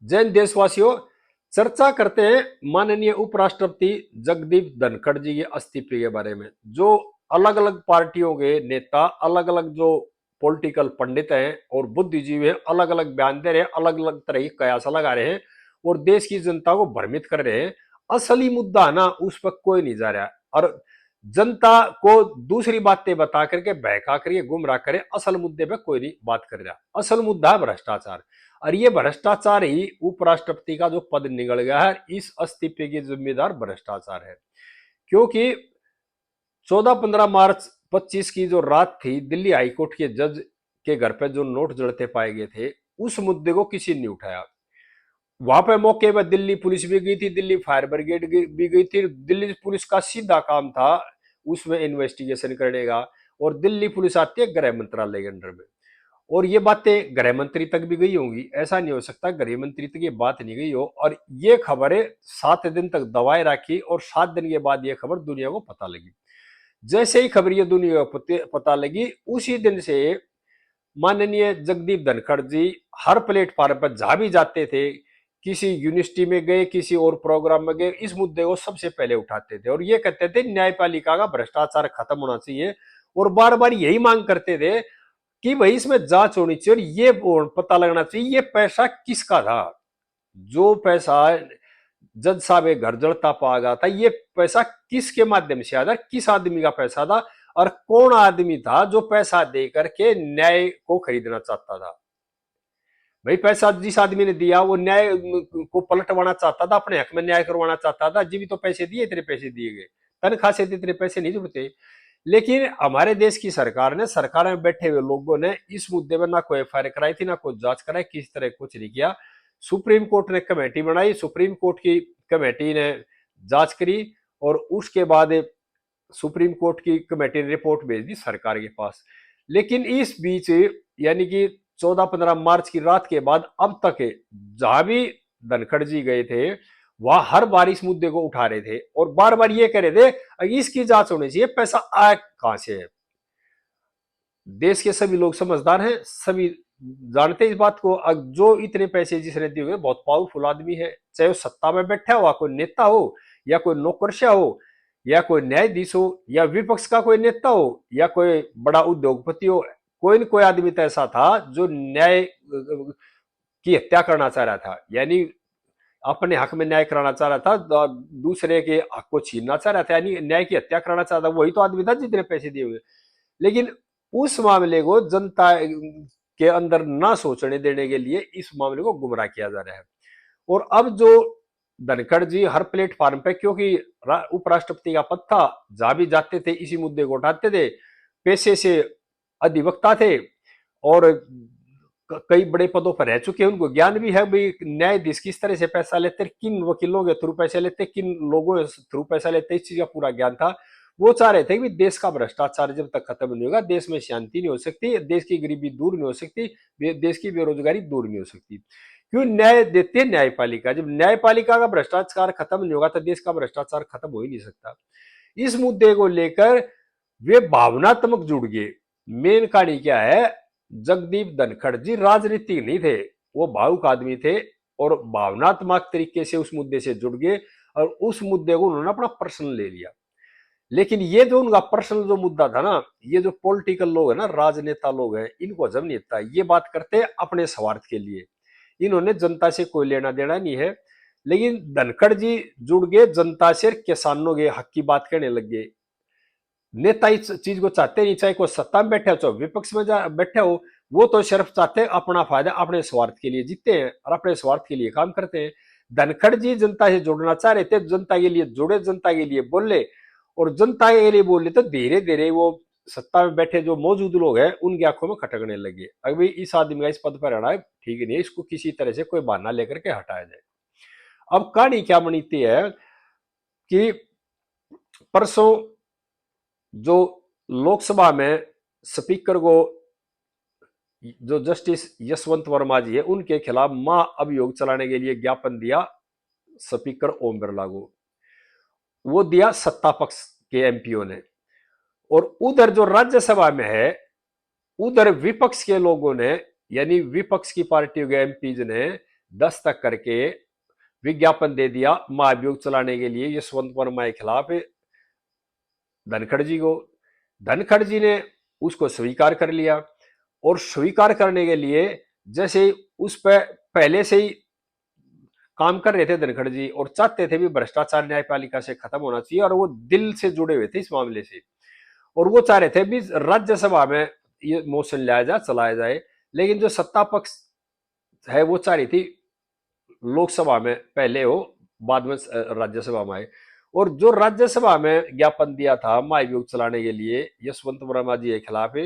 जैन देशवासियों, चर्चा करते हैं माननीय उपराष्ट्रपति जगदीप धनखड़ जी के इस्तीफे के बारे में। जो अलग अलग पार्टियों के नेता, अलग अलग जो पॉलिटिकल पंडित हैं और बुद्धिजीवी हैं, अलग अलग बयान दे रहे हैं, अलग अलग तरह की कयास लगा रहे हैं और देश की जनता को भ्रमित कर रहे हैं। असली मुद्दा है ना, उस पर कोई नहीं जा रहा है और जनता को दूसरी बातें बता करके बहका कर गुमराह करे। असल मुद्दे पे कोई नहीं बात कर रहा। असल मुद्दा है भ्रष्टाचार और ये भ्रष्टाचार ही उपराष्ट्रपति का जो पद निकल गया है, इस इस्तीफे की जिम्मेदार भ्रष्टाचार है। क्योंकि 14-15 मार्च 25 की जो रात थी, दिल्ली हाईकोर्ट के जज के घर पे जो नोट जड़ते पाए गए थे, उस मुद्दे को किसी ने नहीं उठाया। वहां पे मौके पर दिल्ली पुलिस भी गई थी, दिल्ली फायर ब्रिगेड भी गई थी। दिल्ली पुलिस का सीधा काम था उसमें इन्वेस्टिगेशन करने का, और दिल्ली पुलिस आती है गृह मंत्रालय के अंडर में। और ये बातें गृह मंत्री तक भी गई होंगी, ऐसा नहीं हो सकता गृह मंत्री तक ये बात नहीं गई हो। और ये खबरें 7 दिन तक दबाए रखी और 7 दिन के बाद ये खबर दुनिया को पता लगी। जैसे ही खबर ये दुनिया को पता लगी, उसी दिन से माननीय जगदीप धनखड़ जी हर प्लेटफॉर्म पर जहां भी जाते थे, किसी यूनिवर्सिटी में गए, किसी और प्रोग्राम में गए, इस मुद्दे को सबसे पहले उठाते थे और ये कहते थे न्यायपालिका का भ्रष्टाचार खत्म होना चाहिए। और बार बार यही मांग करते थे कि भाई इसमें जांच होनी चाहिए और ये पता लगना चाहिए ये पैसा किसका था। जो पैसा जज साहब एक घर जड़ता पा गया था, ये पैसा किसके माध्यम से आया था, किस आदमी का पैसा था और कौन आदमी था जो पैसा दे करके न्याय को खरीदना चाहता था। भाई पैसा जिस आदमी ने दिया वो न्याय को पलटवाना चाहता था, अपने हक में न्याय करवाना चाहता था। जी भी तो पैसे दिए, इतने पैसे दिए गए, तनख्वाह से इतने पैसे नहीं जुड़ते। लेकिन हमारे देश की सरकार ने, सरकार में बैठे हुए लोगों ने इस मुद्दे में ना कोई एफआईआर कराई थी, ना कोई जांच कराई, किसी तरह कुछ नहीं किया। सुप्रीम कोर्ट ने कमेटी बनाई, सुप्रीम कोर्ट की कमेटी ने जांच करी और उसके बाद सुप्रीम कोर्ट की कमेटी ने रिपोर्ट भेज दी सरकार के पास। लेकिन इस बीच यानी कि 14-15 मार्च की रात के बाद अब तक जहां भी धनखड़ जी गए थे, वह हर बार इस मुद्दे को उठा रहे थे और बार बार ये कह रहे थे इसकी जांच होनी चाहिए, पैसा आया कहां से है। देश के सभी लोग समझदार हैं, सभी जानते हैं इस बात को। जो इतने पैसे जिसने दिए हुए बहुत पावरफुल आदमी है, चाहे वो सत्ता में बैठा हुआ कोई नेता हो या कोई नौकरशाह हो या कोई न्यायाधीश हो या विपक्ष का कोई नेता हो या कोई बड़ा उद्योगपति हो, कोई न कोई आदमी तो ऐसा था जो न्याय की हत्या करना चाह रहा था, यानी अपने हक में न्याय कराना चाह रहा था, दूसरे के हक को छीनना चाह रहा था, यानी न्याय की हत्या कराना चाह रहा था। वही तो आदमी था जितने पैसे दिए हुए। लेकिन उस मामले को जनता के अंदर ना सोचने देने के लिए इस मामले को गुमराह किया जा रहा है। और अब जो धनखड़ जी हर प्लेटफॉर्म पे, क्योंकि उपराष्ट्रपति का पद था, जहां भी जाते थे इसी मुद्दे को उठाते थे, पेशे से अधिवक्ता थे और कई बड़े पदों पर रह चुके हैं, उनको ज्ञान भी है भाई न्यायाधीश किस तरह से पैसा लेते, किन वकीलों के थ्रू पैसे लेते, किन लोगों के थ्रू पैसा लेते, इस चीज का पूरा ज्ञान था। वो चाह रहे थे कि देश का भ्रष्टाचार जब तक खत्म नहीं होगा, देश में शांति नहीं हो सकती, देश की गरीबी दूर नहीं हो सकती, देश की बेरोजगारी दूर नहीं हो सकती। क्यों न्याय देती है न्यायपालिका, जब न्यायपालिका का भ्रष्टाचार खत्म नहीं होगा तो देश का भ्रष्टाचार खत्म हो ही नहीं सकता। इस मुद्दे को लेकर वे भावनात्मक जुड़ गए। मेन कहानी क्या है, जगदीप धनखड़ जी राजनीतिक नहीं थे, वो भावुक आदमी थे और भावनात्मक तरीके से उस मुद्दे से जुड़ गए और उस मुद्दे को उन्होंने अपना पर्सनल ले लिया। लेकिन ये जो उनका पर्सनल जो मुद्दा था ना, ये जो पॉलिटिकल लोग है ना, राजनेता लोग हैं, इनको हजम नहीं आता। ये बात करते अपने स्वार्थ के लिए, इन्होंने जनता से कोई लेना देना नहीं है। लेकिन धनखड़ जी जुड़ गए जनता से, किसानों के हक की बात करने लग गए। नेता इस चीज को चाहते नहीं, चाहे कोई सत्ता में बैठे हो चाहे विपक्ष में बैठे हो, वो तो सिर्फ चाहते हैं अपना फायदा, अपने स्वार्थ के लिए जीतते हैं और अपने स्वार्थ के लिए काम करते हैं। धनखड़ जी जनता से जुड़ना चाह रहे थे, जनता के लिए जुड़े, जनता के लिए बोले और जनता के लिए बोले तो धीरे धीरे वो सत्ता में बैठे जो मौजूद लोग हैं उनकी आंखों में खटकने लगे। अभी इस आदमी का इस पद पर रहना है ठीक नहीं है, इसको किसी तरह से कोई बहाना लेकर के हटाया जाए। अब कहानी क्या बनती है कि परसों जो लोकसभा में स्पीकर को, जो जस्टिस यशवंत वर्मा जी है, उनके खिलाफ महाअभियोग चलाने के लिए ज्ञापन दिया स्पीकर ओम बिरला को। वो दिया सत्ता पक्ष के एमपीओ ने, और उधर जो राज्यसभा में है उधर विपक्ष के लोगों ने, यानी विपक्ष की पार्टियों के एमपीज ने दस्तक करके विज्ञापन दे दिया महाभियोग चलाने के लिए यशवंत वर्मा के खिलाफ धनखड़ जी को। धनखड़ जी ने उसको स्वीकार कर लिया, और स्वीकार करने के लिए जैसे उस पर पहले से ही काम कर रहे थे धनखड़ जी, और चाहते थे भी भ्रष्टाचार न्यायपालिका से खत्म होना चाहिए, और वो दिल से जुड़े हुए थे इस मामले से, और वो चाह रहे थे भी राज्यसभा में ये मोशन लाया जाए, चलाया जाए। लेकिन जो सत्ता पक्ष है वो चाह रही थी लोकसभा में पहले हो, बाद में राज्यसभा में आए। और जो राज्यसभा में ज्ञापन दिया था महाभियोग चलाने के लिए यशवंत वर्मा जी के खिलाफ,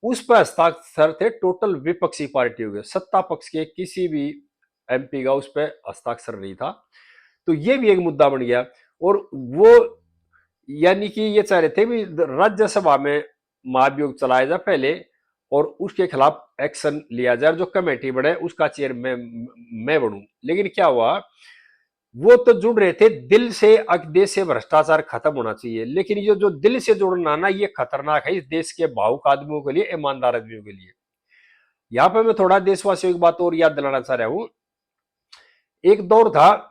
उस पर हस्ताक्षर थे टोटल विपक्षी पार्टियों के, सत्ता पक्ष के किसी भी एमपी का उस पर हस्ताक्षर नहीं था। तो ये भी एक मुद्दा बन गया। और वो यानी कि ये चाह रहे थे भी राज्यसभा में महाभियोग चलाया जाए पहले, और उसके खिलाफ एक्शन लिया जाए, जो कमेटी बने उसका चेयरमैन मैं बनूं। लेकिन क्या हुआ, वो तो जुड़ रहे थे दिल से, देश से भ्रष्टाचार खत्म होना चाहिए। लेकिन ये जो दिल से जुड़ना ना, ये खतरनाक है इस देश के भावुक आदमियों के लिए, ईमानदार आदमियों के लिए। यहां पर मैं थोड़ा देशवासियों की बात और याद दिलाना चाह रहा हूं। एक दौर था,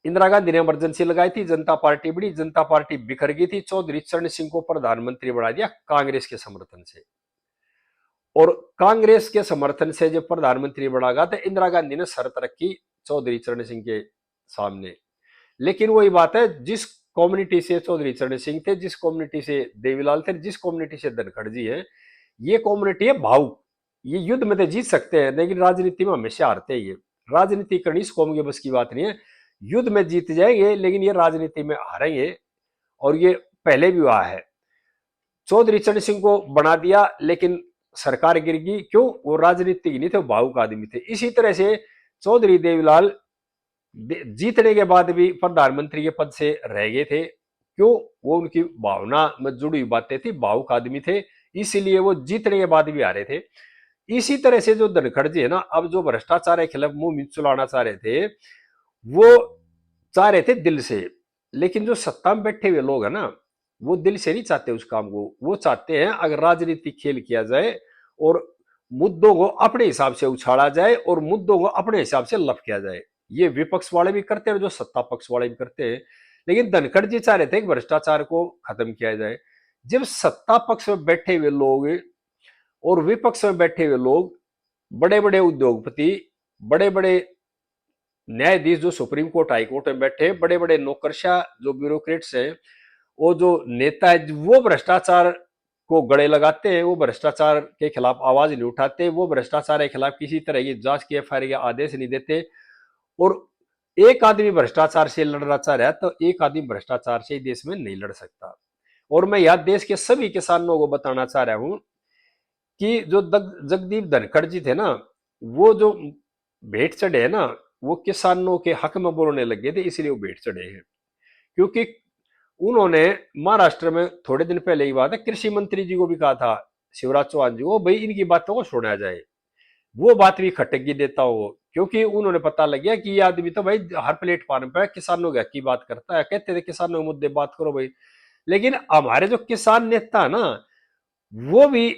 इंदिरा गांधी ने इमरजेंसी लगाई थी, जनता पार्टी बड़ी, जनता पार्टी बिखर गई थी, चौधरी चरण सिंह को प्रधानमंत्री बना दिया कांग्रेस के समर्थन से। और कांग्रेस के समर्थन से जब प्रधानमंत्री बना गया तो इंदिरा गांधी ने शर्त रखी चौधरी चरण सिंह के सामने। लेकिन वही बात है, जिस कम्युनिटी से चौधरी चरण सिंह थे, जिस कम्युनिटी से देवीलाल थे, जिस कम्युनिटी से धनखड़ जी है, ये कम्युनिटी है भावुक। ये युद्ध में तो जीत सकते हैं, लेकिन राजनीति में हमेशा हारते हैं। ये राजनीति करनी इस कौम के बस की बात नहीं है। युद्ध में जीत जाएंगे, लेकिन ये राजनीति में हारेंगे, और ये पहले भी हुआ है। चौधरी चरण सिंह को बना दिया, लेकिन सरकार गिर गई। क्यों? वो राजनीतिक नहीं थे, वो भावुक आदमी थे। इसी तरह से चौधरी देवीलाल जीतने के बाद भी प्रधानमंत्री के पद से रह गए थे। क्यों? वो उनकी भावना में जुड़ी हुई बातें थी, भावुक आदमी थे, इसीलिए वो जीतने के बाद भी आ रहे थे। इसी तरह से जो धनखड़ जी है ना, अब जो भ्रष्टाचार के खिलाफ मुंह चलाना चाह रहे थे, वो चाह रहे थे दिल से। लेकिन जो सत्ता में बैठे हुए लोग है ना, वो दिल से नहीं चाहते उस काम को। वो चाहते हैं अगर राजनीतिक खेल किया जाए, और मुद्दों को अपने हिसाब से उछाला जाए, और मुद्दों को अपने हिसाब से लप किया जाए। ये विपक्ष वाले भी करते हैं, और जो सत्ता पक्ष वाले भी करते हैं। लेकिन धनखड़ जी चाह रहे थे कि भ्रष्टाचार को खत्म किया जाए। जब सत्ता पक्ष में बैठे हुए लोग और विपक्ष में बैठे हुए लोग, बड़े बड़े उद्योगपति, बड़े बड़े न्यायाधीश जो सुप्रीम कोर्ट हाई कोर्ट में बैठे, बड़े बड़े नौकरशाह जो ब्यूरोक्रेट्स हैं, वो जो नेता है, वो भ्रष्टाचार को गले लगाते हैं, वो भ्रष्टाचार के खिलाफ आवाज नहीं उठाते, वो भ्रष्टाचार के खिलाफ किसी तरह की जांच की एफआईआर के आदेश नहीं देते। और एक आदमी भ्रष्टाचार से लड़ना चाह रहा है, तो एक आदमी भ्रष्टाचार से देश में नहीं लड़ सकता। और मैं यह देश के सभी किसानों को बताना चाह रहा हूं कि जो जगदीप धनखड़ जी थे ना, वो जो भेंट चढ़े है ना, वो किसानों के हक में बोलने लगे थे, इसलिए वो भेंट चढ़े हैं। क्योंकि उन्होंने महाराष्ट्र में थोड़े दिन पहले की बात है, कृषि मंत्री जी को भी कहा था, शिवराज चौहान जी को, भाई इनकी बातों को सुना जाए। वो बात भी खटक देता हो, क्योंकि उन्होंने पता लग गया कि ये आदमी तो भाई हर प्लेटफॉर्म पर किसानों के हक की बात करता है। कहते थे किसानों के मुद्दे बात करो भाई, लेकिन हमारे जो किसान नेता ना, वो भी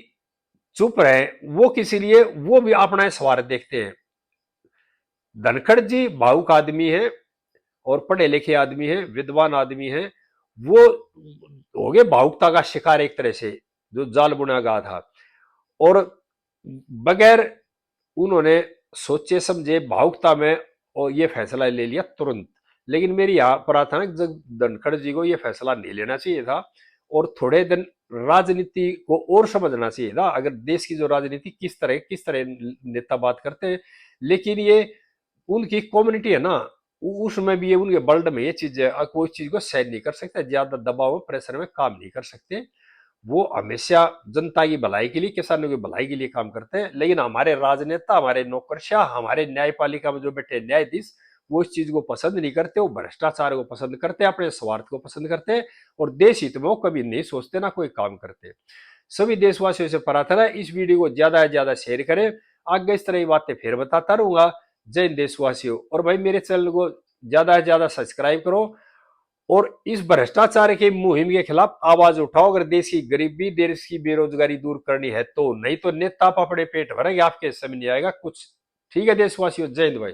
चुप रहे। वो किसी लिए, वो भी अपना स्वार्थ देखते हैं। धनखड़ जी भावुक आदमी है, और पढ़े लिखे आदमी है, विद्वान आदमी है। वो हो गए भावुकता का शिकार एक तरह से, जो जाल बुना गया था। और बगैर उन्होंने सोचे समझे भावुकता में और ये फैसला ले लिया तुरंत। लेकिन मेरी यहाँ प्रार्थना है, धनखड़ जी को ये फैसला नहीं लेना चाहिए था, और थोड़े दिन राजनीति को और समझना चाहिए था। अगर देश की जो राजनीति किस तरह नेता बात करते हैं, लेकिन ये उनकी कम्युनिटी है ना, उसमें भी ये उनके वर्ल्ड में ये चीज है, कोई चीज को सहन नहीं कर सकता, ज्यादा दबाव में प्रेशर में काम नहीं कर सकते। वो हमेशा जनता की भलाई के लिए, किसानों की भलाई के लिए काम करते हैं। लेकिन हमारे राजनेता, हमारे नौकरशाह, हमारे न्यायपालिका में जो बैठे न्यायाधीश, वो इस चीज को पसंद नहीं करते। वो भ्रष्टाचार को पसंद करते हैं, अपने स्वार्थ को पसंद करते हैं, और देश हित में वो कभी नहीं सोचते, ना कोई काम करते। सभी देशवासियों से प्रार्थना है, इस वीडियो को ज्यादा से ज्यादा शेयर करें। आगे इस तरह की बातें फिर बताता रहूंगा। जय हिंद देशवासियों। और भाई मेरे चैनल को ज्यादा से ज्यादा सब्सक्राइब करो, और इस भ्रष्टाचार के मुहिम के खिलाफ आवाज उठाओ। अगर देश की गरीबी, देश की बेरोजगारी दूर करनी है तो, नहीं तो नेता अपने पेट भरेंगे, आपके समझ नहीं आएगा कुछ। ठीक है देशवासियों, जय हिंद भाई।